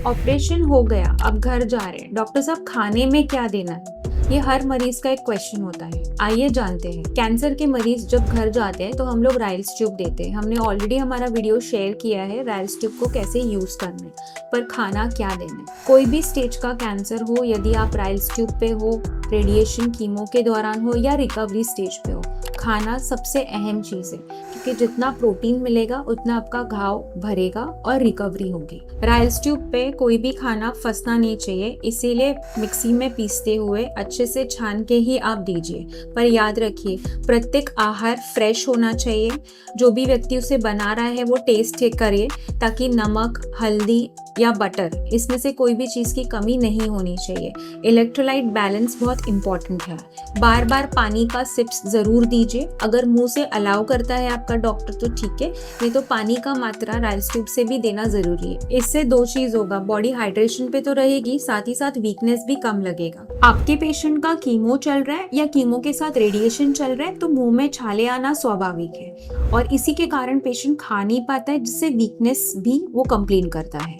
Operation हो गया, अब घर जा रहे हैं, डॉक्टर साहब खाने में क्या देना है? ये हर मरीज का एक क्वेश्चन होता है। आइए जानते हैं। कैंसर के मरीज जब घर जाते हैं तो हम लोग राइल्स ट्यूब देते हैं। हमने ऑलरेडी हमारा वीडियो शेयर किया है राइल्स ट्यूब को कैसे यूज करना है, पर खाना क्या देना है। कोई भी स्टेज का कैंसर हो, यदि आप राइल्स ट्यूब पे हो, रेडिएशन कीमो के दौरान हो या रिकवरी स्टेज पे हो, खाना सबसे अहम चीज है, क्योंकि जितना प्रोटीन मिलेगा उतना आपका घाव भरेगा और रिकवरी होगी। राइल्स ट्यूब पे कोई भी खाना फंसना नहीं चाहिए, इसीलिए मिक्सी में पीसते हुए अच्छे से छान के ही आप दीजिए। पर याद रखिए, प्रत्येक आहार फ्रेश होना चाहिए। जो भी व्यक्ति उसे बना रहा है वो टेस्ट करे, ताकि नमक, हल्दी या बटर, इसमें से कोई भी चीज की कमी नहीं होनी चाहिए। इलेक्ट्रोलाइट बैलेंस बहुत इंपॉर्टेंट है। बार बार पानी का सिप्स जरूर दीजिए। अगर मुंह से अलाउ करता है आपका डॉक्टर तो ठीक है, नहीं तो पानी का मात्रा राइल्स ट्यूब से भी देना जरूरी है। इससे दो चीज होगा, बॉडी हाइड्रेशन पे तो रहेगी, साथ ही साथ वीकनेस भी कम लगेगा। आपके पेशेंट का कीमो चल रहा है या कीमो के साथ रेडिएशन चल रहा है तो मुंह में छाले आना स्वाभाविक है, और इसी के कारण पेशेंट खा नहीं पाता है, जिससे वीकनेस भी वो कंप्लेन करता है।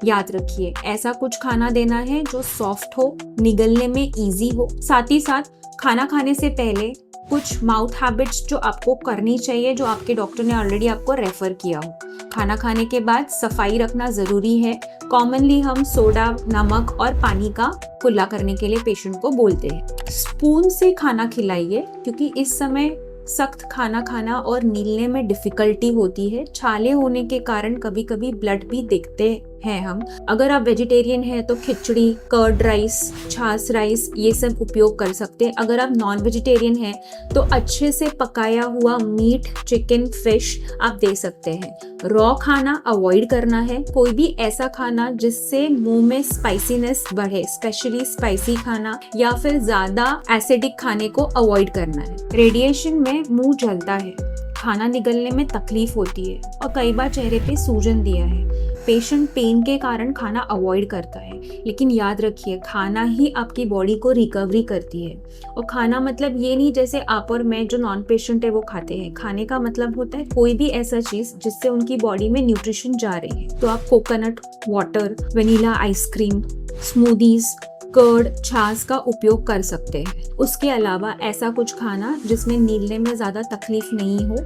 याद रखिए, ऐसा कुछ खाना देना है जो सॉफ्ट हो, निगलने में इजी हो। साथ ही साथ खाना खाने से पहले कुछ माउथ हैबिट्स जो आपको करनी चाहिए, जो आपके डॉक्टर ने ऑलरेडी आपको रेफर किया हो। खाना खाने के बाद सफाई रखना जरूरी है। कॉमनली हम सोडा, नमक और पानी का कुल्ला करने के लिए पेशेंट को बोलते हैं। स्पून से खाना खिलाइए, क्योंकि इस समय सख्त खाना खाना और नीलने में डिफिकल्टी होती है। छाले होने के कारण कभी कभी ब्लड भी दिखते हैं हम। अगर आप वेजिटेरियन हैं तो खिचड़ी, कर्ड राइस, छाछ राइस ये सब उपयोग कर सकते हैं। अगर आप नॉन वेजिटेरियन हैं तो अच्छे से पकाया हुआ मीट, चिकन, फिश आप दे सकते हैं। रॉ खाना अवॉइड करना है। कोई भी ऐसा खाना जिससे मुंह में स्पाइसीनेस बढ़े, स्पेशली स्पाइसी खाना या फिर ज्यादा एसिडिक खाने को अवॉइड करना है। रेडिएशन में मुंह जलता है, खाना निगलने में तकलीफ होती है और कई बार चेहरे पे सूजन दिया है। पेशेंट पेन के कारण खाना अवॉइड करता है, लेकिन याद रखिए, खाना ही आपकी बॉडी को रिकवरी करती है। और खाना मतलब ये नहीं जैसे आप और मैं जो नॉन पेशेंट है वो खाते हैं। खाने का मतलब होता है कोई भी ऐसा चीज जिससे उनकी बॉडी में न्यूट्रिशन जा रही है। तो आप coconut water, vanilla ice cream, smoothies, curd, छाछ का उपयोग कर सकते हैं। उसके अलावा ऐसा कुछ खाना जिसमें नीलने में ज्यादा तकलीफ नहीं हो।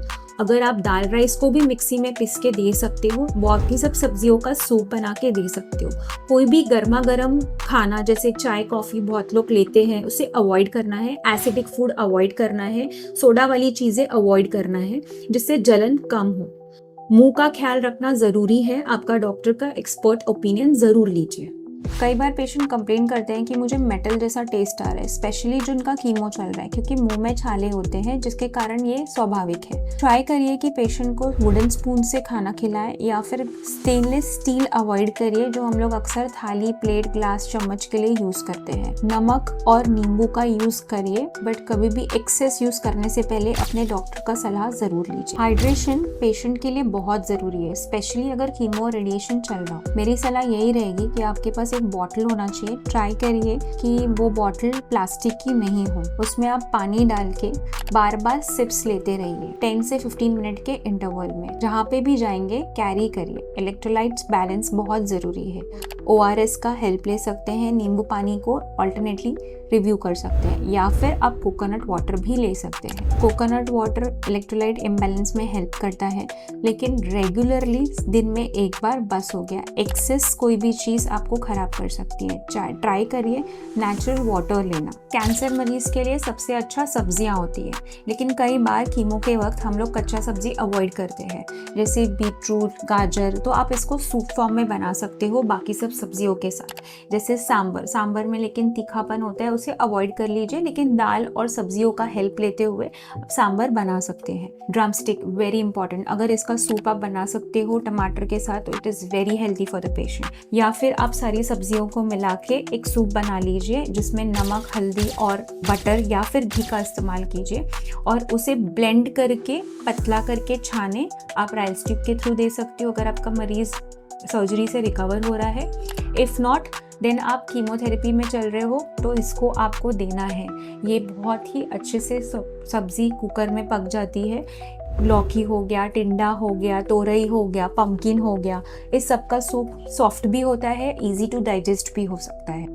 अगर आप दाल राइस को भी मिक्सी में पीस के दे सकते हो, बाकी सब सब्जियों का सूप बना के दे सकते हो। कोई भी गर्मा गर्म खाना जैसे चाय, कॉफी बहुत लोग लेते हैं, उसे अवॉइड करना है। एसिडिक फूड अवॉइड करना है। सोडा वाली चीजें अवॉइड करना है, जिससे जलन कम हो। मुंह का ख्याल रखना जरूरी है। आपका डॉक्टर का एक्सपर्ट ओपिनियन जरूर लीजिए। कई बार पेशेंट कंप्लेन करते हैं कि मुझे मेटल जैसा टेस्ट आ रहा है, स्पेशली जिनका कीमो चल रहा है, क्योंकि मुंह में छाले होते हैं, जिसके कारण ये स्वाभाविक है। ट्राई करिए कि पेशेंट को वुडन स्पून से खाना खिलाएं या फिर स्टेनलेस स्टील अवॉइड करिए, जो हम लोग अक्सर थाली, प्लेट, ग्लास, चम्मच के लिए यूज करते हैं। नमक और नींबू का यूज करिए, बट कभी भी एक्सेस यूज करने से पहले अपने डॉक्टर का सलाह जरूर लीजिए। हाइड्रेशन पेशेंट के लिए बहुत जरूरी है, स्पेशली अगर कीमो और रेडिएशन चल रहा हो। मेरी सलाह यही रहेगी कि आपके पास एक बॉटल होना चाहिए। ट्राई करिए कि वो बॉटल प्लास्टिक की नहीं हो, उसमें आप पानी डाल के बार बार सिप्स लेते रहिए 10 से 15 मिनट के इंटरवल में। जहाँ पे भी जाएंगे कैरी करिए। इलेक्ट्रोलाइट्स बैलेंस बहुत जरूरी है। ORS का हेल्प ले सकते हैं, नींबू पानी को ऑल्टरनेटली रिव्यू कर सकते हैं, या फिर आप कोकोनट वाटर भी ले सकते हैं। कोकोनट वाटर इलेक्ट्रोलाइट इम्बैलेंस में हेल्प करता है, लेकिन रेगुलरली दिन में एक बार बस हो गया। एक्सेस कोई भी चीज़ आपको खराब कर सकती है। ट्राई करिए नेचुरल वाटर लेना। कैंसर मरीज के लिए सबसे अच्छा सब्जियां होती है, लेकिन कई बार कीमो के वक्त हम लोग कच्चा सब्जी अवॉइड करते हैं, जैसे बीटरूट, गाजर। तो आप इसको सूप फॉर्म में बना सकते हो बाकी सब सब्जियों के साथ। जैसे सांबर में लेकिन तीखापन होता है, उसे अवॉइड कर लीजिए, लेकिन दाल और सब्जियों का हेल्प लेते हुए आप सांबर बना सकते हैं। ड्रम स्टिक वेरी इंपॉर्टेंट, अगर इसका सूप आप बना सकते हो टमाटर के साथ तो it is very healthy for the patient. या फिर आप सारी सब्जियों को मिला के एक सूप बना लीजिए, जिसमें नमक, हल्दी और बटर या फिर घी का इस्तेमाल कीजिए, और उसे ब्लेंड करके पतला करके छाने आप राइल्स ट्यूब के थ्रू दे सकते हो, अगर आपका मरीज सर्जरी से रिकवर हो रहा है। इफ़ नॉट देन आप कीमोथेरेपी में चल रहे हो तो इसको आपको देना है। ये बहुत ही अच्छे से सब्जी कुकर में पक जाती है। लौकी हो गया, टिंडा हो गया, तोरई हो गया, पम्पकिन हो गया, इस सब का सूप सॉफ्ट भी होता है, इजी टू डाइजेस्ट भी हो सकता है।